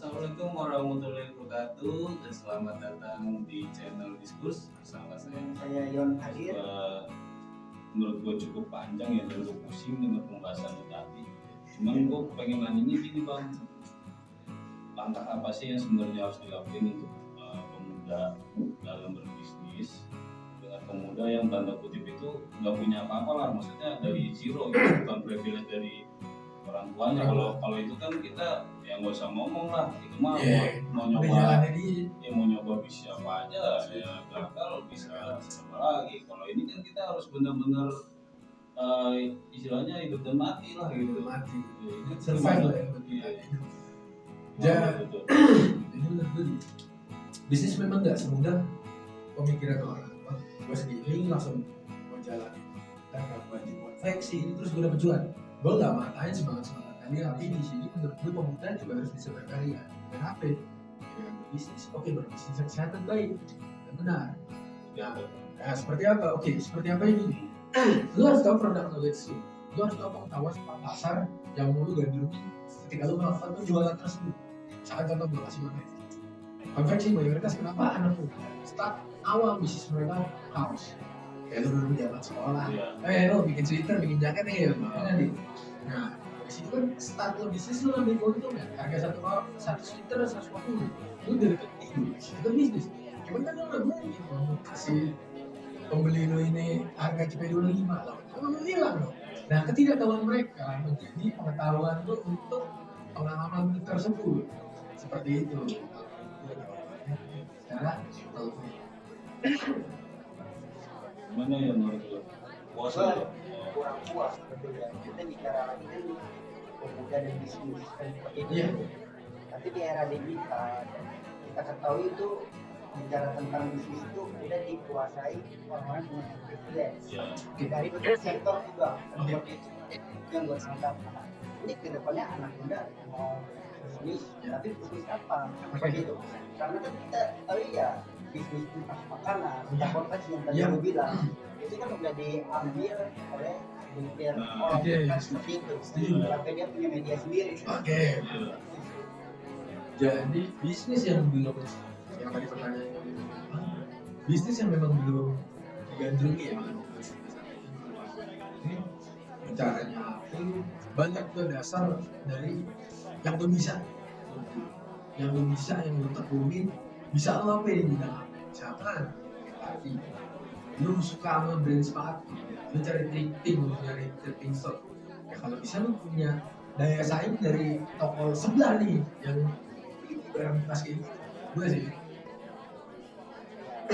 Assalamualaikum warahmatullahi wabarakatuh dan selamat datang di channel Diskus bersama saya Yon Hadir. Menurut gue cukup panjang ya dan gue pusing dengan pembahasan tadi. Cuman gue pengen nanya gini bang, langkah apa sih yang sebenarnya harus dilakukan untuk pemuda dalam berbisnis dengan pemuda yang tanda kutip itu nggak punya apa-apa lah, maksudnya dari zero gitu, bukan privilege dari orang tuanya. Kalau itu kan kita yang nggak usah ngomong lah, itu mah mau nyoba mau nyoba bisa apa aja ya, gagal bisa apa lagi. Kalau ini kan kita harus benar-benar istilahnya hidup dan mati lah gitu. Mati itu survive lah ya. Ini menurut gue bisnis memang nggak semudah pemikiran orang. Gue segini langsung mau jalan karena baju konveksi ini terus gue dapet cuan. Gue nggak matain semangat kalian, tapi di sini menurut gue pemuda juga harus bisa berkarya. Dan apa? Dengan berbisnis. Oke, berbisnis yang sehat dan baik dan benar. Nah, seperti apa? Oke, seperti apa ini? Lu harus tahu produk knowledge lu harus tahu pengetahuan tentang pasar yang mau lu gandrungi ketika lu melakukan penjualan tersebut. Misalkan contoh gue kasih contoh konveksi mayoritas kenapa anak muda start awal bisnis mereka kaos kayak lu dulu zaman sekolah lu bikin sweater, bikin jaket ya nanti. Nah, disitu kan start lo bisnis lu ambil keuntungan harga satu sweater 140, lu dari kecil itu bisnis. Cuman kan lu nggak mungkin kasih pembeli lo ini harga CP25 loh, lu hilang loh. Nah, ketidaktahuan mereka menjadi pengetahuan lo untuk pengalaman tersebut seperti itu. Cara gimana ya menurut lo? Puas ya? Kurang puas sebetulnya. Kita bicara lagi kan pemuda dan bisnis seperti itu. Iya. Tapi di era digital kita ketahui itu bicara tentang bisnis itu udah dikuasai orang-orang dengan privilege. Dari sektor juga seperti itu. Yang gue sangka ini kedepannya anak muda mau bisnis, tapi bisnis apa? Begitu. Karena kan kita tahu ya bisnis makanan, konveksi yang tadi gue bilang itu kan udah diambil oleh buyer orang seperti itu. Tapi dia punya media sendiri. Oke. Jadi bisnis yang belum, yang tadi pertanyaannya bisnis yang memang belum digandrungi ya, ini caranya banyak tuh dasar dari yang lo bisa, yang lo tekunin bisa lo apa di bidang apa. Misalkan tadi lo suka sama brand sepatu, lo cari thrifting, lo cari thrifting store ya, kalau bisa lo punya daya saing dari toko sebelah nih yang barang bekas kayak gitu. Gue sih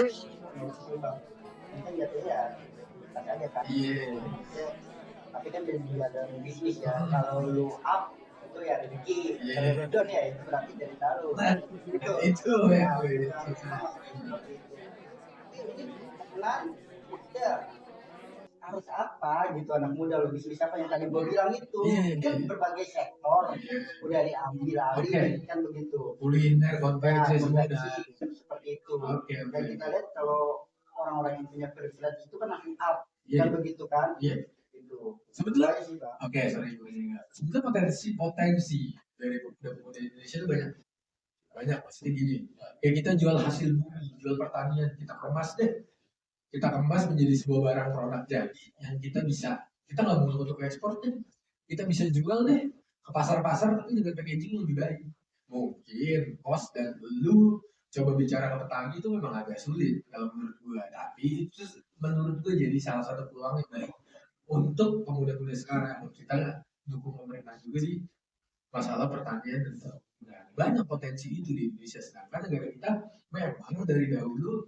ini kan jatuhnya kita aja kan. Tapi kan dia dalam bisnis ya. Kalau lu up itu ya rezeki. Kalau down ya itu berarti dari tahu. Itu ya. Ini kebetulan ya harus apa gitu anak muda lo bisnis apa yang tadi gue bilang itu kan berbagai sektor udah diambil alih kan begitu, kuliner, konveksi semua seperti itu. Dan kita lihat kalau orang-orang yang punya privilege itu kan langsung up kan begitu kan itu sebetulnya sebetulnya potensi dari pemuda Indonesia itu banyak pasti gini. Kayak kita jual hasil bumi, jual pertanian, kita kemas menjadi sebuah barang produk jadi yang kita nggak mau untuk ekspor deh, kita bisa jual deh ke pasar-pasar tapi dengan packaging lebih baik. Mungkin cost dan lu coba bicara ke petani itu memang agak sulit kalau menurut gue, tapi itu menurut gue jadi salah satu peluang yang baik untuk pemuda-pemuda sekarang. Kita dukung pemerintah juga sih masalah pertanian dan banyak potensi itu di Indonesia. Sedangkan negara kita memang dari dahulu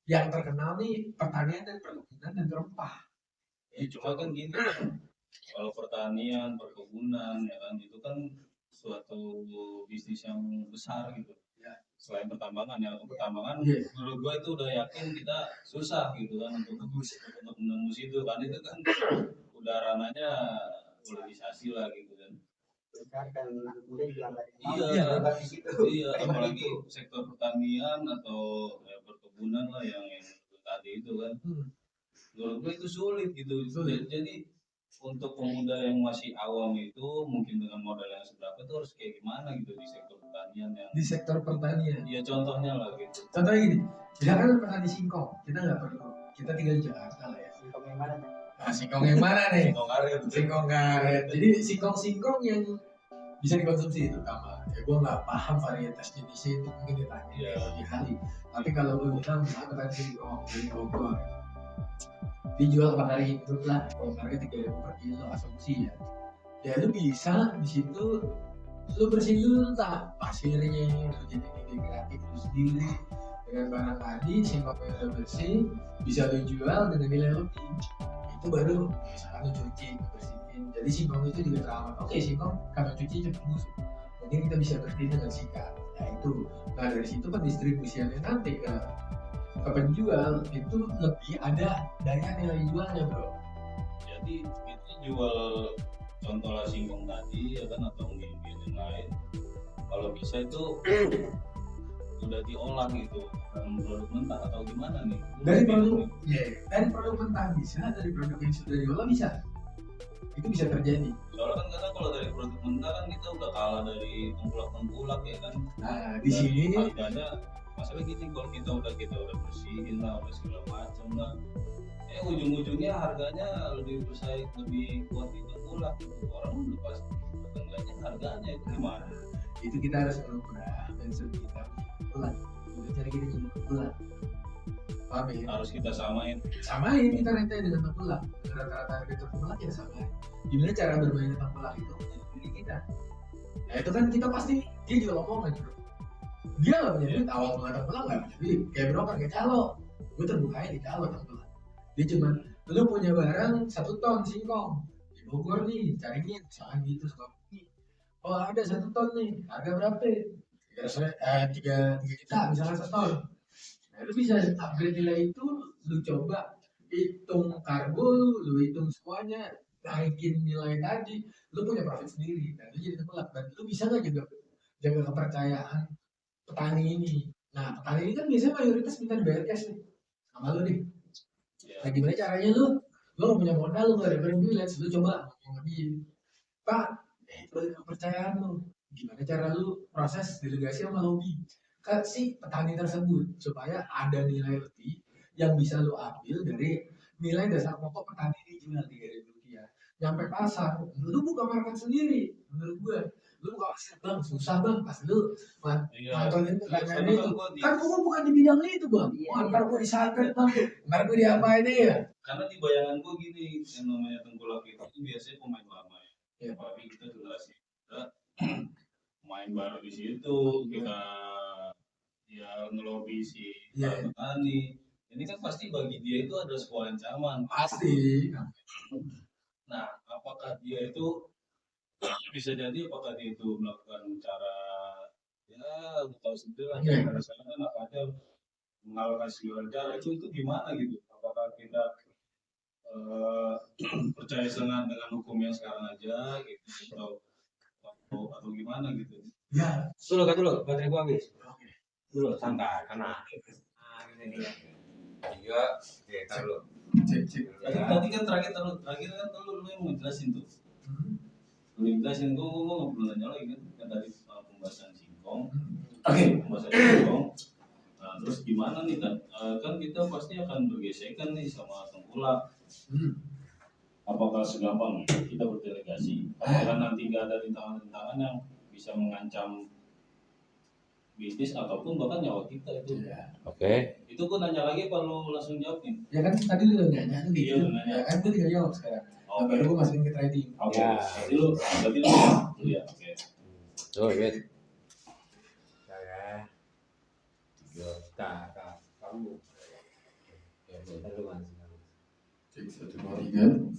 yang terkenal nih pertanian dan perkebunan dan rempah. Cuma kan gini, kalau pertanian, perkebunan ya kan itu kan suatu bisnis yang besar gitu. Selain pertambangan menurut gua itu udah yakin kita susah gitu kan untuk menembus itu kan, itu kan udah ranahnya organisasi lah gitu kan. Iya, apalagi sektor pertanian atau perkebunan lah yang tadi itu kan. Menurut gue itu sulit gitu. Jadi untuk pemuda yang masih awam itu mungkin dengan modal yang seberapa itu harus kayak gimana gitu di sektor pertanian yang Di sektor pertanian. ya contohnya lah gitu. Contohnya gini, misalkan petani singkong, kita tinggal di Jakarta lah ya. Singkong yang mana? Nah, singkong yang mana nih? Singkong karet. Singkong karet. Jadi singkong yang bisa dikonsumsi terutama. Ya gue nggak paham varietas jenisnya itu, mungkin ditanya Iya. lebih ahli. Tapi kalau lu bilang misalnya petani singkong dari Bogor, dijual per hari hidup lah, kalau harga 3.000 per kilo asumsi ya. Ya lu bisa di situ lu bersihin dulu tak pasirnya, lu jadi ide kreatif lu sendiri dengan barang tadi, singkongnya udah bersih, bisa lu jual dengan nilai lebih. Itu baru misalkan lu cuci, bersihin. Jadi singkong itu juga teramat. Oke, singkong kalau cuci cepet busuk. Mungkin kita bisa bersihin dengan sikat. Nah itu, nah dari situ kan distribusiannya nanti ke penjual itu lebih ada daya nilai jualnya bro. Jadi itu jual contoh lah singkong tadi ya kan atau mungkin yang lain. Kalau bisa itu udah diolah gitu dalam produk mentah atau gimana nih? Dari produk mentah bisa, dari produk yang sudah diolah bisa. Itu bisa terjadi. Soalnya kan karena kalau dari produk mentah kan kita udah kalah dari tengkulak ya kan. Nah di sini harganya masalah gini, kalau kita udah bersihin lah, udah segala macam lah, ujung-ujungnya harganya lebih bersaing, lebih kuat di tengkulak gitu. Orang udah pasti enggaknya harganya itu gimana? itu kita harus merubah mindset kita pelan. Kita cari kita jadi pelan. Paham ya? Harus kita samain Kita rentai dengan tengkulak. Rata-rata harga tengkulak ya samain. Gimana cara bermain tengkulak itu menjadi diri kita? Nah itu kan kita pasti dia juga ngomong aja bro. Dia nggak punya duit, awal mulai tengkulak nggak punya duit. Kayak broker kayak calo, gue terbukanya di calo tengkulak. Dia cuman lu punya barang 1 ton singkong di Bogor nih, carinya jangan gitu Sukabumi. Oh ada 1 ton nih, harga berapa? 3 juta misalnya 1 ton. Nah lu bisa upgrade nilai itu, lu coba hitung karbo, lu hitung semuanya, naikin nilai tadi, lu punya profit sendiri. Dan lu jadi tengkulak. Dan lu bisa nggak jaga kepercayaan petani ini? Nah petani ini kan biasanya mayoritas minta dibayar cash nih sama lu nih. Nah gimana caranya lu nggak punya modal, lu nggak ada privilege, lu coba ngomong dia, Pak, itu kepercayaan lu. Gimana cara lu proses delegasi sama lobby ke si petani tersebut supaya ada nilai lebih yang bisa lu ambil dari nilai dasar pokok petani ini jual 3.000 rupiah. Nyampe pasar, lu buka market sendiri. Menurut gue, lu buka pasar bang, susah bang, pas lu nontonin pertanyaan itu. Kan gue bukan di bidang itu bang. Ntar gue disantet bang, ntar gue diapain ya? Karena di bayangan gue gini, yang namanya tengkulak itu biasanya pemain lama ya. Tapi kita generasi kita main baru di situ, kita ya ngelobi si petani. Ini kan pasti bagi dia itu ada sebuah ancaman. Pasti. Nah, apakah dia itu bisa jadi apakah dia itu melakukan cara ya tahu sendiri lah cara sana kan apa aja mengalokasi cara itu gimana gitu? Apakah kita percaya dengan hukum yang sekarang aja gitu atau gimana gitu? Ya. Dulu, baterai gua habis. Dulu, santai, karena. Ini dia. Iya, tahu lu. Tadi kan terakhir kan lu yang ngejelasin tuh. Lu jelasin gua nggak perlu nanya lagi kan tadi pembahasan singkong. Pembahasan singkong. Nah, terus gimana nih kan? Kan kita pasti akan bergesekan nih sama tengkulak. Apakah segampang kita berdelegasi? Apakah nanti nggak ada rintangan-rintangan yang bisa mengancam bisnis ataupun bahkan nyawa kita itu? Oke. Itu gue nanya lagi apa lu langsung jawab nih? Ya kan tadi lu udah nanya tuh gitu. Ya kan gue tinggal jawab sekarang. Nah, baru gue masukin ke trading. Oke. Berarti lu ya oke. Tuh, wait. Saya. Kamu. Ya, lu kan. Cek 1, 2, 3.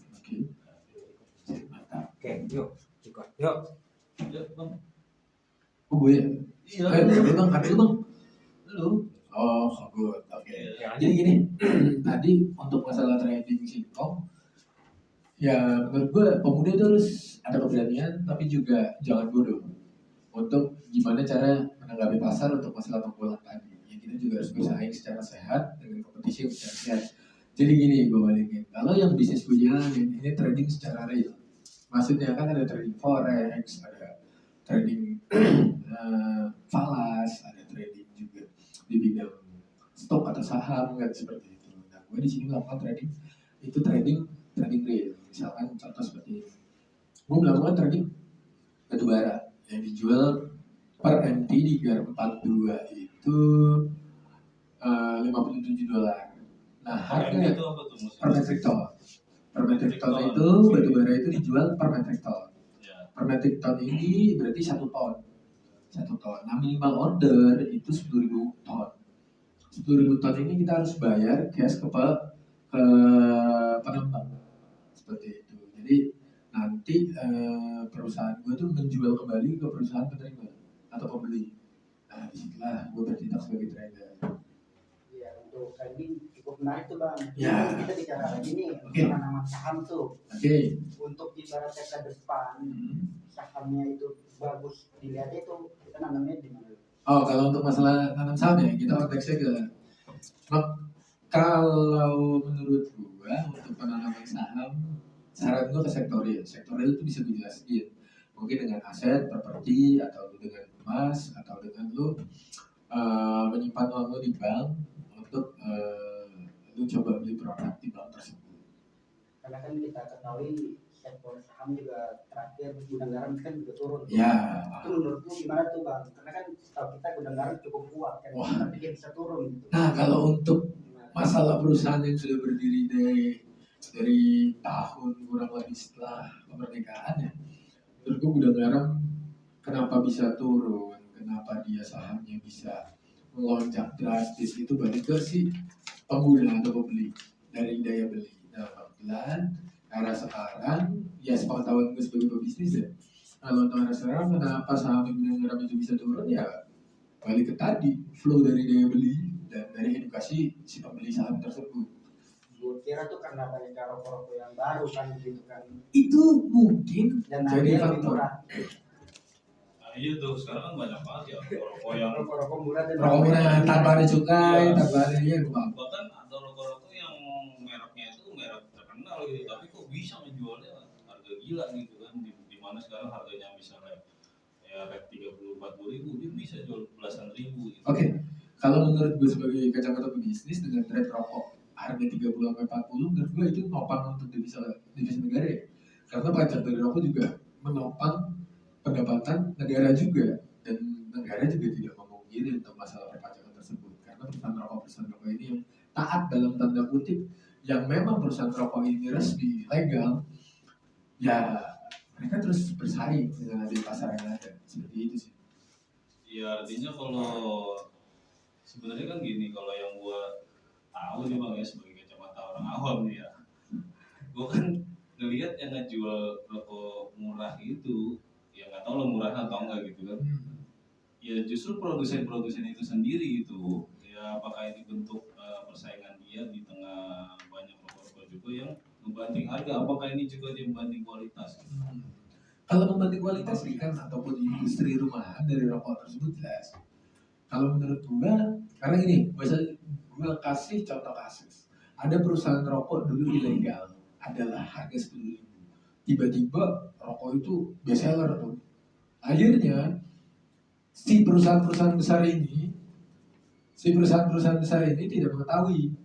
Oke, yuk. Yuk. Ya, Bang. Oh gue ya? Iya. Lu bang, kata lu bang. Lu? Oh, good. Oke. Jadi gini, tadi untuk masalah trading singkong, ya menurut gue pemuda itu harus ada keberanian, tapi juga jangan bodoh untuk gimana cara menanggapi pasar untuk masalah tengkulak tadi. Ya kita juga harus bersaing secara sehat dengan kompetisi yang secara sehat. Jadi gini gue balikin, kalau yang bisnis gue jalanin ini trading secara real. Maksudnya kan ada trading forex, ada trading falas, ada trading juga di bidang stok atau saham kan seperti itu. Nah gue di sini melakukan trading itu trading real. Misalkan contoh seperti ini, gue melakukan trading batu bara yang dijual per MT di Gar 42 itu $57. Nah harga itu apa tuh per maksudnya? metric ton. Per metric ton itu batu bara itu dijual per metric ton. Ya. Per metric ton ini berarti 1 ton. 1 ton. Nah minimal order itu 10.000 ton. 10.000 ton ini kita harus bayar cash ke penambang. Seperti itu. Jadi nanti perusahaan gue tuh menjual kembali ke perusahaan penerima atau pembeli. Nah disitulah gue bertindak sebagai trader. Iya, untuk trading cukup menarik tuh bang. Ya. Kita bicara lagi nih Oke. penanaman saham tuh. Oke. Untuk ibaratnya ke depan sahamnya itu bagus dilihat itu kita nanamnya di mana? Oh kalau untuk masalah tanam saham ya kita konteksnya ke kalau menurut gua untuk penanaman saham saran gua ke sektorial. Sektorial itu bisa dijelasin mungkin dengan aset, properti atau dengan emas atau dengan lu menyimpan uang lu di bank untuk lu coba beli produk di bank tersebut. Karena kan kita ketahui sektor saham juga terakhir gudang garam kan juga turun. Ya. Itu menurut lu gimana tuh bang? Karena kan setahu kita gudang garam cukup kuat kan, Wah. tapi dia bisa turun. Gitu. Nah kalau untuk masalah perusahaan yang sudah berdiri dari tahun kurang lebih setelah kemerdekaan ya, menurut gue gudang garam kenapa bisa turun, kenapa dia sahamnya bisa melonjak drastis itu balik ke si pengguna atau pembeli dari daya beli. Nah kebetulan era sekarang ya sepengetahuan gue sebagai pebisnis ya, kalau untuk era sekarang kenapa saham gudang garam itu bisa turun ya balik ke tadi flow dari daya beli dan dari edukasi si pembeli saham tersebut. Gue kira tuh karena banyak rokok-rokok yang baru kan gitu kan. Itu mungkin Dan jadi harganya lebih faktor. murah. Nah iya tuh sekarang kan banyak banget ya rokok yang Rokok-rokok murah dan Rokok murah tanpa ada cukai, Iya. tanpa ada dia gue bahkan ada rokok-rokok yang mereknya itu merek terkenal gitu tapi kok bisa menjualnya harga gila gitu kan di mana sekarang harganya misalnya ya rate 30-40 ribu dia bisa jual belasan ribu gitu. Oke. Kalau menurut gue sebagai kacamata pebisnis dengan rate rokok harga 30-40 menurut gue itu nopang untuk divisi negara ya. Karena pajak dari rokok juga menopang pendapatan negara juga dan negara juga tidak memungkiri untuk masalah perpajakan tersebut karena perusahaan rokok ini yang taat dalam tanda kutip yang memang perusahaan rokok ini resmi legal ya mereka terus bersaing dengan di pasar yang ada seperti itu sih. Ya artinya kalau sebenarnya kan gini kalau yang gua tahu nih bang ya sebagai kacamata orang awam nih ya, gua kan ngelihat yang ngejual rokok murah itu ya nggak tahu lo murah atau enggak gitu kan. Ya justru produsen-produsen itu sendiri gitu ya apakah ini bentuk persaingan dia di tengah banyak rokok-rokok juga yang membanding harga apakah ini juga dia membanding kualitas gitu. Kalau membanding kualitas ikan ataupun industri rumahan dari rokok tersebut jelas. Kalau menurut gua karena ini gua kasih contoh kasus ada perusahaan rokok dulu ilegal adalah harga 10.000 tiba-tiba rokok itu best seller tuh akhirnya si perusahaan-perusahaan besar ini tidak mengetahui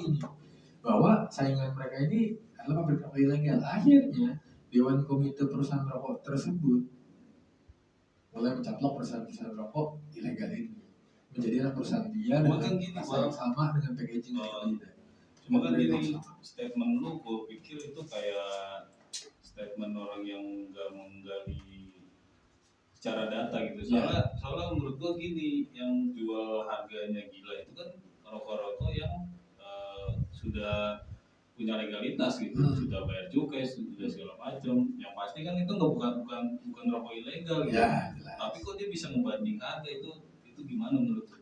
ini bahwa saingan mereka ini adalah pabrik rokok ilegal. Akhirnya Dewan Komite Perusahaan Rokok tersebut mulai mencaplok perusahaan-perusahaan rokok ilegal ini menjadi perusahaan dia dengan rasa yang sama dengan packaging yang berbeda. Cuma kan gini statement lu gue pikir itu kayak statement orang yang nggak menggali secara data gitu. Soalnya menurut gue gini yang jual harganya gila itu kan rokok-rokok yang sudah punya legalitas gitu, sudah bayar cukai, sudah segala macam. Yang pasti kan itu bukan rokok ilegal gitu. Ya, tapi kok dia bisa membanding harga itu gimana menurut lu?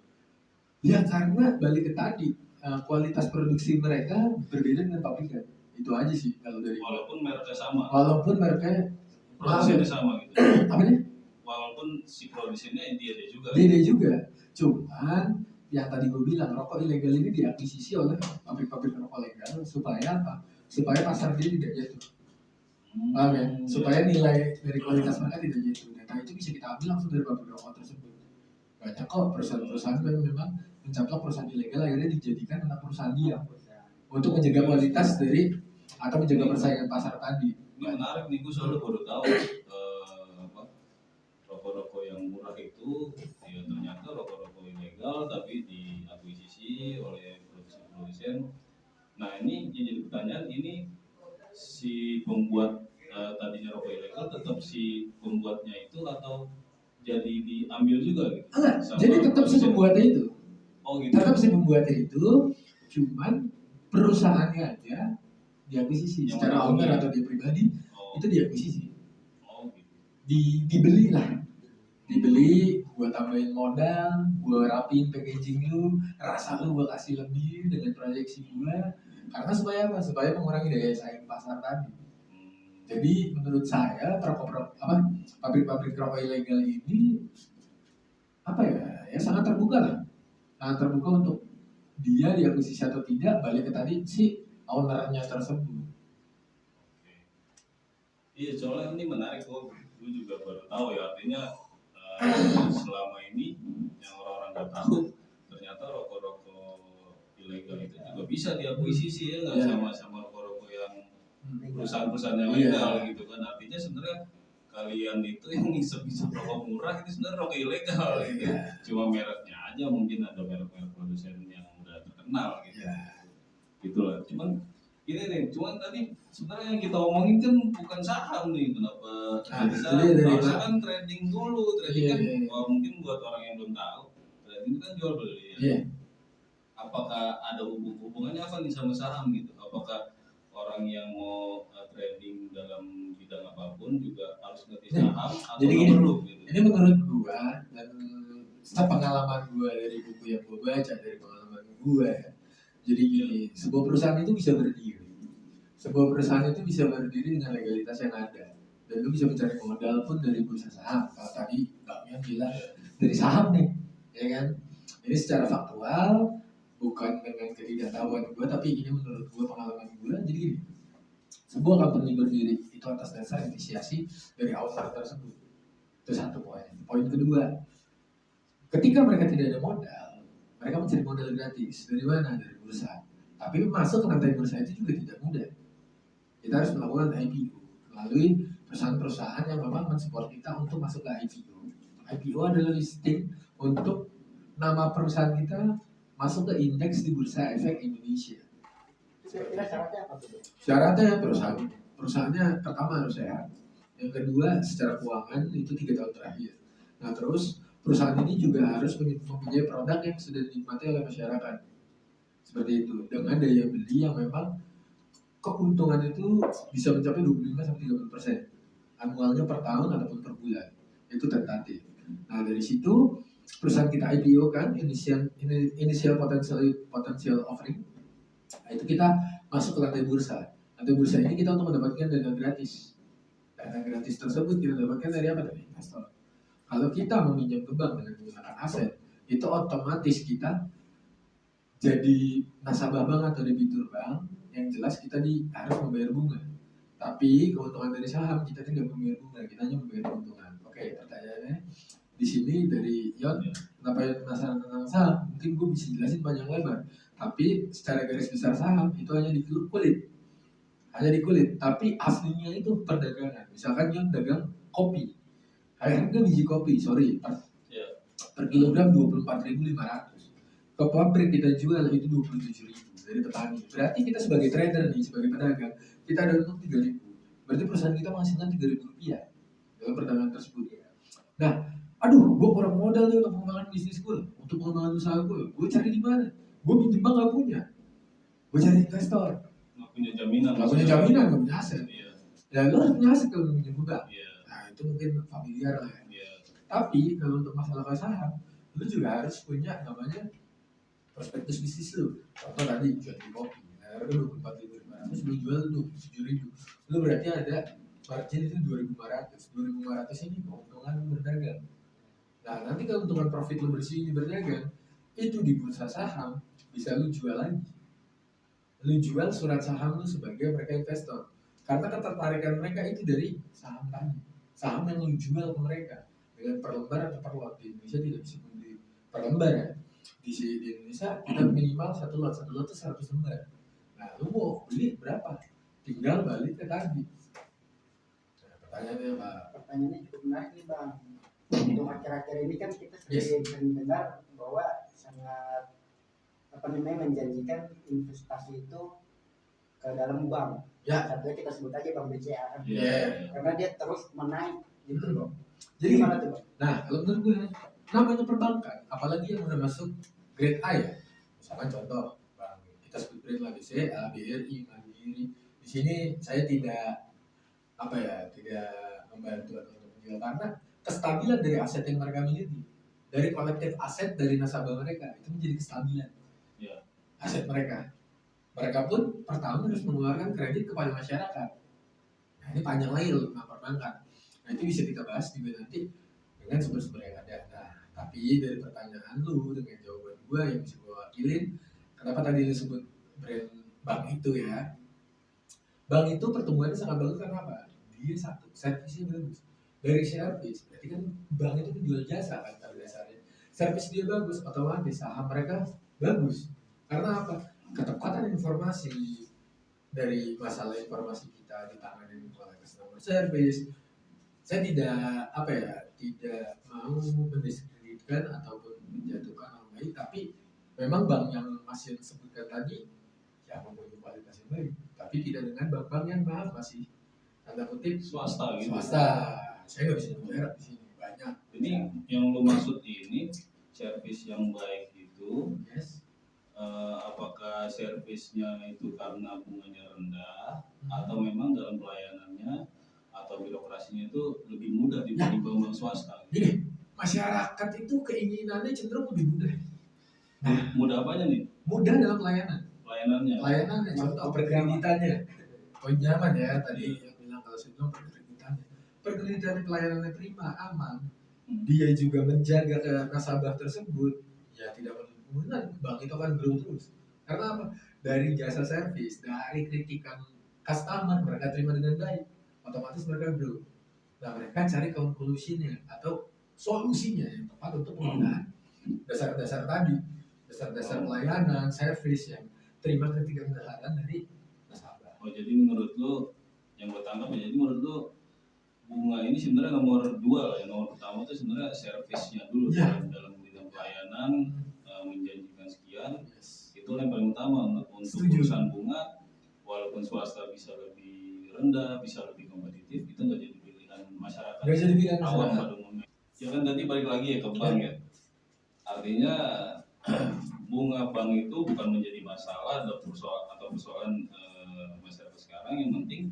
Ya karena balik ke tadi kualitas produksi mereka berbeda dengan pabrikan. Itu aja sih kalau dari walaupun mereknya sama. Walaupun mereknya produsennya sama gitu. Apa nih? Walaupun si produsennya dia juga. Dia juga. Cuman yang tadi gue bilang, rokok ilegal ini diakuisisi oleh pabrik-pabrik rokok legal supaya apa? Supaya pasar dia tidak jatuh. Paham ya? Supaya nilai dari kualitas mereka tidak jatuh. Nah itu bisa kita ambil langsung dari pabrik rokok tersebut. Banyak kok perusahaan-perusahaan yang memang mencaplok perusahaan ilegal akhirnya dijadikan anak perusahaan dia untuk menjaga kualitas dari atau menjaga persaingan pasar tadi. Ini menarik nih, gue selalu baru tahu rokok-rokok yang murah itu ya ternyata rokok-rokok ilegal tapi diakuisisi oleh produsen. Nah ini jadi pertanyaan, ini si pembuat tadinya rokok ilegal tetap si pembuatnya itu atau jadi diambil juga gitu? Enggak, jadi tetap si pembuatnya itu. Oh gitu. Tetap si pembuatnya itu, cuman perusahaannya aja diakuisisi Yang secara mana owner punya? atau dia pribadi itu diakuisisi. Oh gitu. Dibeli lah. Dibeli, gue tambahin modal, gue rapiin packaging lu, rasa lu gue kasih lebih dengan proyeksi gue. Karena supaya apa? Supaya mengurangi daya saing pasar tadi. Jadi menurut saya pabrik-pabrik rokok ilegal ini apa ya sangat terbuka lah, sangat terbuka untuk dia diakuisisi atau tidak, balik ke tadi si ownernya tersebut. Iya, soalnya ini menarik kok, gue juga baru tahu ya, artinya selama ini yang orang-orang nggak tahu ternyata rokok-rokok ilegal itu juga bisa diakuisisi ya nggak sama rokok-rokok yang perusahaan-perusahaan yang legal gitu kan. Artinya sebenarnya kalian itu yang ngisep-ngisep rokok murah itu sebenarnya rokok ilegal gitu. Cuma mereknya aja mungkin ada merek-merek produsen yang udah terkenal gitu. Gitu lah. Cuman tadi sebenarnya yang kita omongin kan bukan saham nih, kenapa harusnya kan trading dulu. Trading kan mungkin buat orang yang belum tahu, trading itu kan jual beli ya. Apakah ada hubungannya apa nih sama saham gitu? Apakah orang yang mau trading dalam bidang apapun juga harus ngerti saham atau jadi perlu gitu? Ini menurut gua dan pengalaman gua dari buku yang gua baca, dari pengalaman gua ya. Jadi gini, sebuah perusahaan itu bisa berdiri. Sebuah perusahaan itu bisa berdiri dengan legalitas yang ada. Dan lu bisa mencari modal pun dari bursa saham. Kalau tadi Bang Yan bilang dari saham nih, ya kan? Ini secara faktual, bukan dengan ketidaktahuan gue, tapi ini menurut gue pengalaman gue. Jadi gini, sebuah company berdiri itu atas dasar inisiasi dari owner tersebut. Itu satu poin. Poin kedua, ketika mereka tidak ada modal, mereka mencari modal gratis. Dari mana? Dari bursa. Tapi masuk ke lantai bursa itu juga tidak mudah. Kita harus melakukan IPO melalui perusahaan-perusahaan yang memang mensupport kita untuk masuk ke IPO. IPO adalah listing untuk nama perusahaan kita masuk ke indeks di Bursa Efek Indonesia. Kira-kira syaratnya apa tuh? Syaratnya perusahaannya pertama harus sehat. Yang kedua secara keuangan itu 3 tahun terakhir. Nah terus perusahaan ini juga harus mempunyai produk yang sudah dinikmati oleh masyarakat. Seperti itu. Dengan daya beli yang memang keuntungan itu bisa mencapai 25-30% anualnya per tahun ataupun per bulan. Itu tentatif. Nah dari situ perusahaan kita IPO kan, initial potential offering. Nah, itu kita masuk ke lantai bursa. Lantai bursa ini kita untuk mendapatkan dana gratis. Dana gratis tersebut kita dapatkan dari apa? Dari investor. Kalau kita meminjam ke bank dengan menggunakan aset, itu otomatis kita jadi nasabah bank atau debitur bank. Yang jelas kita harus membayar bunga. Tapi keuntungan dari saham kita tidak membayar bunga, kita hanya membayar keuntungan. Oke, pertanyaannya di sini dari Yon, kenapa Yon penasaran tentang saham? Mungkin gue bisa jelasin panjang lebar. Tapi secara garis besar saham itu hanya di kulit. Hanya di kulit, tapi aslinya itu perdagangan. Misalkan Yon dagang kopi. Harga biji kopi, per kilogram 24.500. Ke pabrik kita jual itu 27.000 dari petani. Berarti kita sebagai trader nih, sebagai pedagang, kita ada untung 3.000. Berarti perusahaan kita menghasilkan 3.000 rupiah dalam perdagangan tersebut. Nah, aduh, gue kurang modal nih untuk pengembangan bisnis gue, untuk pengembangan usaha gue. Gue cari di mana? Gue pinjam bank gak punya. Gue cari investor. Gak punya jaminan. Gak punya aset. Ya lo harus punya aset kalau pinjam bank. Nah itu mungkin familiar lah ya. Tapi kalau untuk masalah saham, lo juga harus punya namanya prospektus bisnis lo. Contoh tadi jual di kopi, harga 24.500, lo jual 27.000. Lo berarti ada margin itu 2.500. 2.500 ini keuntungan berdagang. Nah nanti keuntungan profit lo bersih ini berdagang, itu di bursa saham bisa lu jual lagi. Lu jual surat saham lu sebagai mereka investor. Karena ketertarikan mereka itu dari saham tadi. Saham yang lu jual ke mereka dengan per lembar atau per lot. Di Indonesia tidak bisa membeli per lembar ya. Di Indonesia kita minimal satu lot itu 100 lembar. Nah, lu mau beli berapa? Tinggal balik ke tadi. Nah, pertanyaannya apa? Pertanyaannya cukup menarik nih Bang. Untuk akhir-akhir ini kan kita sering dengar bahwa sangat menjanjikan investasi itu ke dalam bank. Ya. Satunya kita sebut aja Bank BCA kan. Yeah. Karena dia terus menaik gitu loh. Jadi gimana tuh Bang? Nah, kalau menurut gue namanya perbankan, apalagi yang udah masuk grade A ya. Misalkan contoh, Bang, kita sebut grade lah BCA, BRI, Mandiri. Di sini saya tidak membantu atau menjual karena kestabilan dari aset yang mereka miliki, dari kolektif aset dari nasabah mereka itu menjadi kestabilan aset mereka. Mereka pun per tahun harus mengeluarkan kredit kepada masyarakat. Nah, ini panjang lagi loh tentang perbankan. Nah, itu bisa kita bahas juga nanti dengan sumber-sumber yang ada. Nah, tapi dari pertanyaan lu dengan jawaban gua yang bisa gua wakilin, kenapa tadi lu sebut brand bank itu ya? Bank itu pertumbuhannya sangat bagus karena apa? Dia satu, servisnya bagus. Dari servis, berarti kan bank itu menjual jasa kan pada dasarnya. Servis dia bagus, otomatis saham mereka bagus. Karena apa? Ketepatan informasi dari masalah informasi kita ditangani oleh customer service. Saya tidak mau mendiskreditkan ataupun menjatuhkan orang lain, tapi memang bank yang masih disebutkan tadi ya mempunyai kualitas yang baik, tapi tidak dengan bank-bank yang masih tanda kutip swasta gitu. Saya nggak bisa nyebut di sini banyak. Jadi yang lu maksud ini servis yang baik itu, apakah servisnya itu karena bunganya rendah atau memang dalam pelayanannya atau birokrasinya itu lebih mudah dibanding bank swasta? Gini, masyarakat itu keinginannya cenderung lebih mudah. Nah, mudah apanya nih? Mudah dalam pelayanannya, contoh perkreditannya. Pinjaman ya tadi yang bilang kalau saya bilang perkreditan pelayanannya prima, aman. Dia juga menjaga ke nasabah tersebut, ya tidak benar. Bank itu akan grow terus. Karena apa? Dari jasa servis, dari kritikan customer mereka terima dengan baik, otomatis mereka grow. Nah, mereka cari konklusinya atau solusinya yang tepat untuk penggunaan dasar-dasar tadi, dasar-dasar pelayanan, servis yang terima kritikan dari nasabah. Oh, jadi menurut lo, yang gue tangkap ya, jadi menurut lo bunga ini sebenarnya nomor 2 lah ya. Nomor pertama itu sebenarnya servisnya dulu dalam bidang pelayanan, menjanjikan sekian. Itu yang paling utama untuk urusan bunga. Walaupun swasta bisa lebih rendah, bisa lebih kompetitif, itu nggak jadi pilihan masyarakat. Nggak jadi pilihan awam pada umumnya. Ya kan tadi balik lagi ya ke bank ya. Artinya bunga bank itu bukan menjadi masalah atau persoalan masyarakat sekarang. Yang penting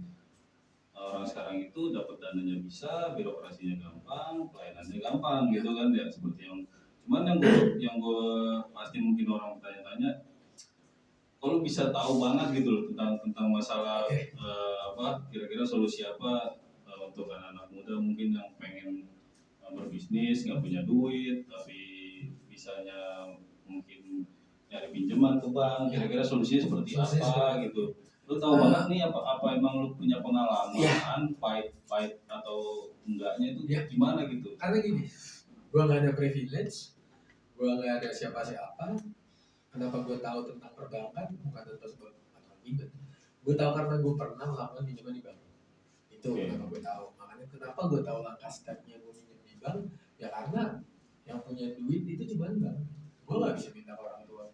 orang sekarang itu dapat dananya bisa, birokrasinya gampang, pelayanannya gampang gitu kan ya, seperti yang cuman yang gue pasti mungkin orang bertanya-tanya, kalau bisa tahu banget gitu loh tentang masalah kira-kira solusi apa untuk anak-anak muda mungkin yang pengen berbisnis, nggak punya duit tapi bisanya mungkin nyari pinjaman ke bank, kira-kira solusinya seperti apa gitu. Lu tahu banget nih apa emang lu punya pengalaman fight atau enggaknya itu gimana gitu? Karena gini, gua nggak ada privilege, gua nggak ada siapa-siapa. Kenapa gua tahu tentang perbankan? Bukan tentu sebab atau ribet. Gua tahu karena gua pernah melakukan pinjaman di bank. Itu kenapa gua tahu. Makanya kenapa gua tahu langkah stepnya gua pinjam di bank? Ya karena yang punya duit itu cuma bank. Gua nggak bisa minta ke orang tua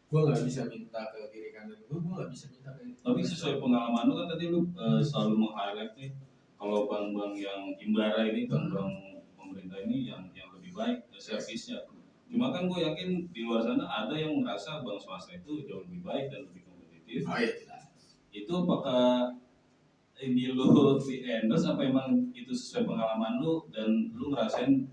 gua nggak bisa minta ke kiri kanan gua nggak bisa minta ke. Tapi sesuai pengalaman lu kan tadi lu selalu meng-highlight nih kalau bank-bank yang imbara ini, bank-bank pemerintah ini yang lebih baik servisnya. Cuma kan gue yakin di luar sana ada yang merasa bank swasta itu jauh lebih baik dan lebih kompetitif. Itu apakah ini lu di endorse apa emang itu sesuai pengalaman lu dan lu ngerasain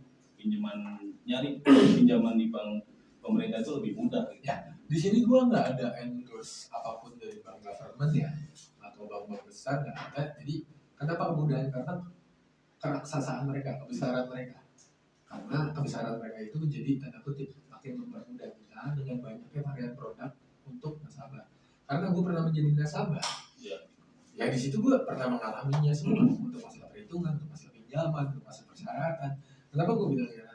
nyari pinjaman di bank pemerintah itu lebih mudah gitu? Ya, di sini gua nggak ada endorse apapun dari bank government ya atau bank-bank besar, nggak ada. Jadi kenapa kemudahan? Karena keraksasaan mereka, kebesaran mereka. Karena kebesaran mereka itu menjadi tanda kutip makin mempermudah kita. kita dengan banyaknya varian produk untuk nasabah. Karena gue pernah menjadi nasabah, ya di situ gue pernah mengalaminya semua untuk masalah perhitungan, untuk masalah pinjaman, untuk masalah persyaratan. Kenapa gue bilang ya,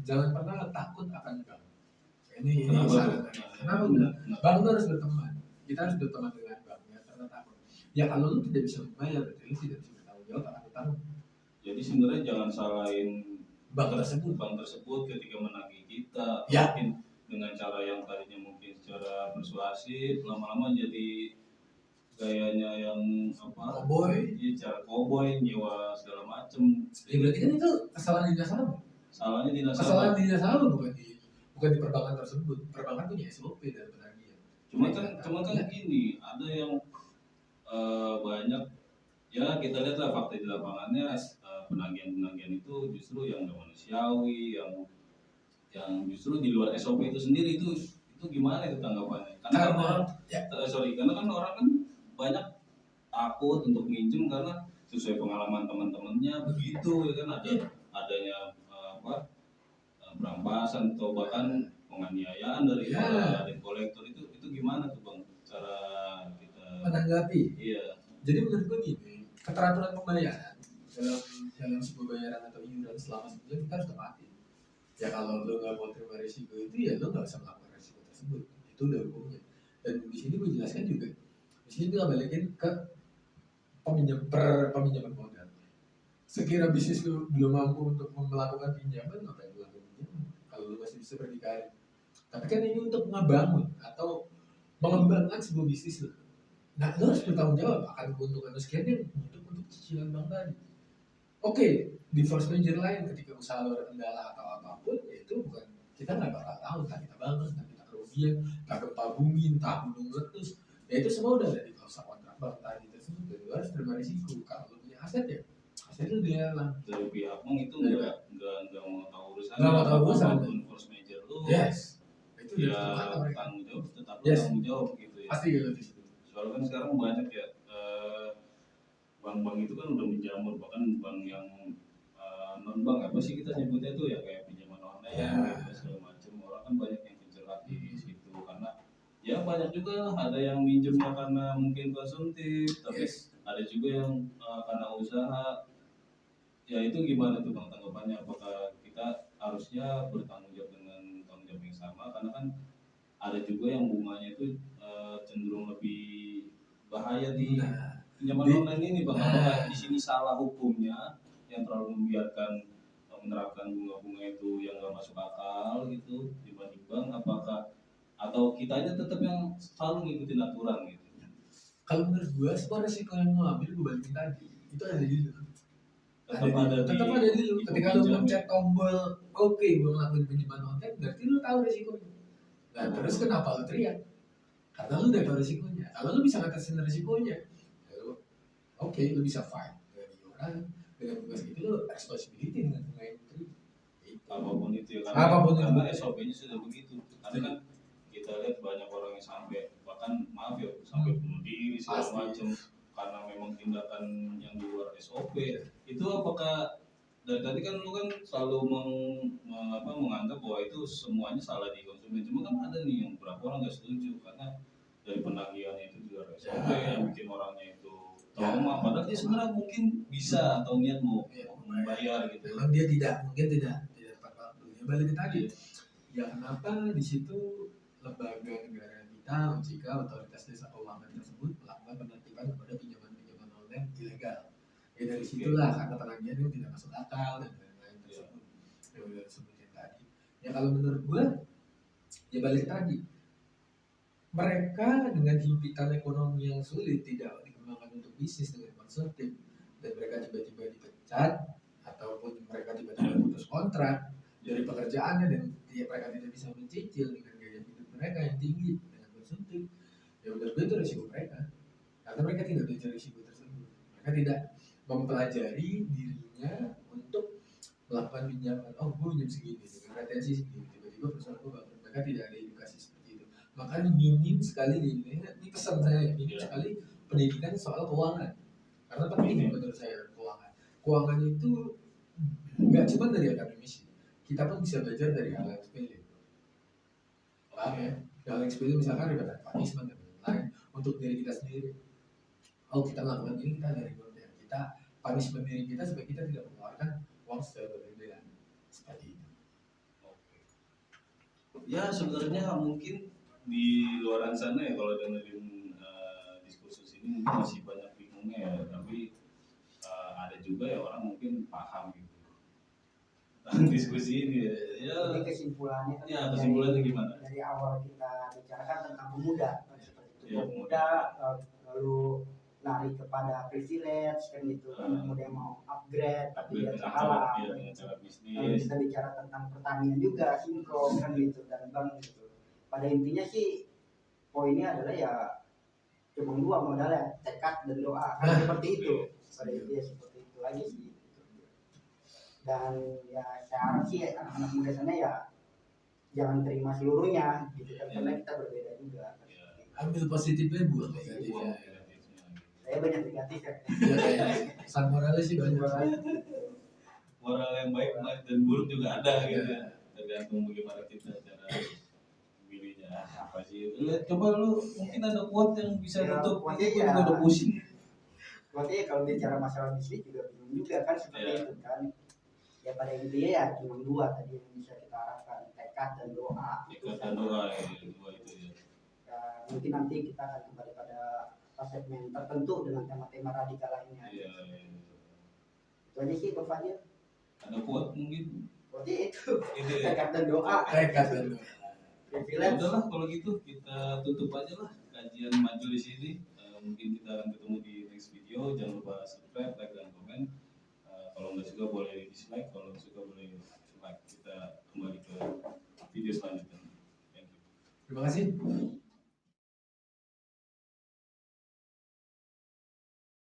jangan pernah takut akan bank. Ini saran dari. Kenapa gue bilang bank itu harus berteman. Kita harus berteman dengan bank, ya karena takut. Ya kalau lu tidak bisa membayar, berarti lu tidak bisa bertanggung jawab akan utang. Jadi sebenarnya jangan salahin Bank tersebut ketika menagih kita. Ya. Mungkin dengan cara yang tadinya mungkin secara persuasif, lama-lama jadi gayanya yang apa? Cowboy. Iya, cara cowboy, nyewa segala macem. Ya berarti kan itu kesalahan di nasabah. Salahnya di nasabah. Kesalahan di nasabah bukan di perbankan tersebut. Perbankan punya SOP dari penagihan. Cuma kan gini, ada yang banyak ya kita lihatlah fakta di lapangannya, penagihan itu justru yang nggak manusiawi, yang justru di luar SOP itu sendiri. Itu gimana itu tanggapannya? Karena kan orang kan banyak takut untuk minjem karena sesuai pengalaman teman-temannya begitu, ya kan, adanya perampasan atau bahkan penganiayaan dari kolektor. Itu gimana tuh Bang cara kita menanggapi? Iya. Jadi menurut gue gini, keteraturan pembayaran dalam sebuah bayaran atau iuran selama sebulan kita harus tepati. Ya kalau lo nggak mau terima risiko itu, ya lo nggak usah melakukan risiko tersebut. Itu udah hukumnya. Dan di sini gue jelaskan juga. Di sini gue balikin ke peminjaman modal. Sekira bisnis lo belum mampu untuk melakukan pinjaman, ngapain lo lakukan pinjaman? Kalau lo masih bisa berdikari. Tapi kan ini untuk ngebangun atau mengembangkan sebuah bisnis lo. Nah, lo harus bertanggung jawab akan keuntungan lo sekian yang untuk cicilan bank tadi. Oke, di force major lain ketika usaha lo ada kendala atau apapun, ya itu bukan, kita nggak bakal tahu entah kita bangun, entah kita kerugian, entah gempa bumi, entah gunung meletus. Ya itu semua udah ada di klausul kontrak bank tadi tersebut. Dan lo harus terima risiko. Kalau lo punya aset ya, aset lo dia lah. Dari pihak bank itu nggak mau tahu urusan. Nggak mau tahu urusan. Apapun force major lo. Yes. Itu ya tanggung jawab tetap tanggung jawab gitu ya. Pasti gitu di situ. Soalnya kan sekarang banyak ya bank-bank itu kan udah menjamur, bahkan bank yang non bank apa sih kita nyebutnya tuh ya, kayak pinjaman online gitu segala macam. Orang kan banyak yang terjerat di situ karena ya banyak juga ada yang minjemnya karena mungkin konsumtif, tapi ada juga yang karena usaha. Ya itu gimana tuh Bang tanggapannya? Apakah kita harusnya bertanggung jawab dengan tanggung jawab yang sama? Karena kan ada juga yang bunganya itu cenderung lebih bahaya di pinjaman online ini Bang. Apakah di sini salah hukumnya yang terlalu membiarkan menerapkan bunga-bunga itu yang nggak masuk akal gitu dibanding bank? Apakah atau kita aja tetap yang selalu ngikutin aturan gitu? Kalau menurut gue, sebuah resiko yang mau ambil gue balikin tadi itu ada di lu. Tetap ada di lu. Ketika lu mencet tombol oke, gue ngelakuin pinjaman online, berarti lu tahu resikonya. Nah terus kenapa lu teriak? Karena lu udah tahu resikonya. Kalau lu bisa ngatasin resikonya, oke, lu bisa fight dengan iuran, dengan bunga segitu, lu responsibility dengan bunga yang terima. Apapun itu ya, karena SOP-nya sudah begitu. Karena kan kita lihat banyak orang yang sampai bahkan sampai bunuh diri segala macam karena memang tindakan yang di luar SOP. Itu apakah dari tadi kan lu kan selalu menganggap bahwa itu semuanya salah di konsumen. Cuma kan ada nih yang beberapa orang nggak setuju karena dari penagihan itu di luar SOP yang bikin orangnya itu trauma. Padahal dia sebenarnya mungkin bisa atau niat mau membayar gitu. Memang dia tidak tepat waktu. Ya balik tadi. Ya kenapa di situ lembaga negara kita, OJK, otoritas jasa keuangan tersebut melakukan penertiban kepada pinjaman-pinjaman online ilegal. Ya dari situlah karena penagihan itu tidak masuk akal dan lain-lain tersebut. Yang udah disebutin tadi. Ya kalau menurut gue, ya balik tadi. Mereka dengan himpitan ekonomi yang sulit tidak dikembangkan untuk bisnis dengan konsumtif dan mereka tiba-tiba dipecat ataupun mereka tiba-tiba putus kontrak dari pekerjaannya dan mereka tidak bisa mencicil dengan gaya hidup mereka yang tinggi dengan konsumtif. Ya udah itu risiko mereka karena mereka tidak belajar risiko tersebut. Mereka tidak mempelajari dirinya untuk melakukan pinjaman. Oh gue pinjam segini dengan retensi segini, tiba-tiba perusahaan gue bangun. Mereka tidak ada edukasi seperti itu. Makanya minim sekali ini pesan saya, minim sekali pendidikan soal keuangan. Karena penting menurut saya keuangan. Keuangan itu nggak cuma dari akademisi. Kita pun bisa belajar dari hal yang sepele. paham ya? Dalam eksperimen misalkan ada punishment dan lain untuk diri kita sendiri. Oh kita melakukan ini kita dari reward ya. Kita punishment diri kita supaya kita tidak mengeluarkan uang seberlebihan seperti itu. Ya sebenarnya mungkin di luaran sana ya kalau dengerin diskursus ini mungkin masih banyak bingungnya ya, tapi ada juga ya orang mungkin paham gitu diskusi ini ya. Jadi kesimpulannya kan Ya kesimpulannya gimana? dari awal kita bicarakan tentang pemuda, seperti itu. Ya, Pemuda lalu lari kepada privilege kan gitu, anak muda yang mau upgrade tapi dia kalah. Dengan cara Lalu bisnis. kita bicara tentang pertanian juga, sinkron kan gitu, dan bank gitu. Pada intinya sih poinnya adalah ya cuma dua modalnya, tekad dan doa kan seperti itu. Pada intinya seperti itu aja sih. Dan ya saya harap sih anak-anak muda sana ya jangan terima seluruhnya gitu kan, karena kita berbeda juga. Ambil positifnya, buang negatifnya. Saya banyak negatif ya. Ya kayak pesan moralnya sih banyak. Moral yang baik dan buruk juga ada gitu ya, tergantung bagaimana kita cara memilihnya. Apa sih? Coba lu mungkin ada quote yang bisa Ya, nutup. quote-nya Gue ya. juga udah pusing. Makanya kalau bicara masalah bisnis juga bingung juga kan seperti itu kan. Ya pada intinya ya cuma dua tadi yang bisa kita harapkan, tekad dan doa. Tekad dan doa ya, dua itu ya. Ya, mungkin nanti kita akan kembali pada segmen tertentu dengan tema-tema radikal lainnya. Iya. Itu aja sih Pak Fadil. Ada quote mungkin. Berarti itu Itu ya. tekad dan doa. Tekad dan doa. Ya Privilege. udahlah kalau gitu kita tutup aja lah kajian majelis ini. Mungkin kita akan ketemu di next video. Jangan lupa subscribe, like dan komen. Kalau nggak suka boleh dislike, kalau suka boleh like. Kita kembali ke video selanjutnya. Thank you. Terima kasih.